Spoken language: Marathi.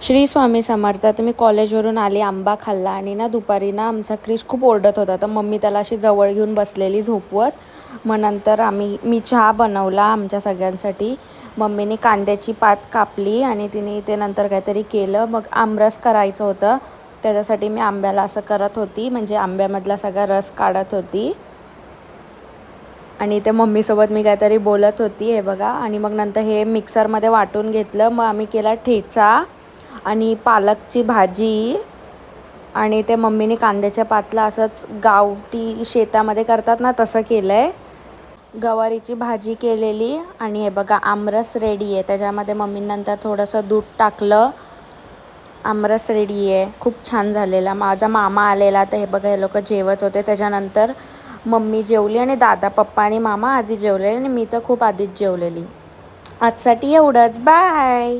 श्री स्वामी समर्थ. तर मी कॉलेजवरून आली, आंबा खाल्ला आणि ना दुपारी ना आमचा क्रिश खूप ओरडत होता, तर मम्मी त्याला अशी जवळ घेऊन बसलेली झोपवत. मग नंतर मी चहा बनवला आमच्या सगळ्यांसाठी. मम्मीने कांद्याची पात कापली आणि तिने ते नंतर काहीतरी केलं. मग आमरस करायचं होतं, त्याच्यासाठी मी आंब्याला असं करत होती, म्हणजे आंब्यामधला सगळा रस काढत होती आणि ते मम्मीसोबत मी काहीतरी बोलत होती. हे बघा. आणि मग नंतर हे मिक्सरमध्ये वाटून घेतलं. मग आम्ही केला ठेचा आणि पालकची भाजी आणि ते मम्मीने कांद्याच्या पातला असंच गावठी शेतामध्ये करतात ना तसं केलं आहे. गवारीची भाजी केलेली आणि हे बघा आमरस रेडी आहे. त्याच्यामध्ये मम्मीनंतर थोडंसं दूध टाकलं. आमरस रेडी आहे. खूप छान झालेला. माझा मामा आलेला, तर हे बघा हे लोक जेवत होते. त्याच्यानंतर मम्मी जेवली आणि दादा, पप्पा आणि मामा आधी जेवले आणि मी तर खूप आधीच जेवलेली. आजसाठी एवढंच. बाय.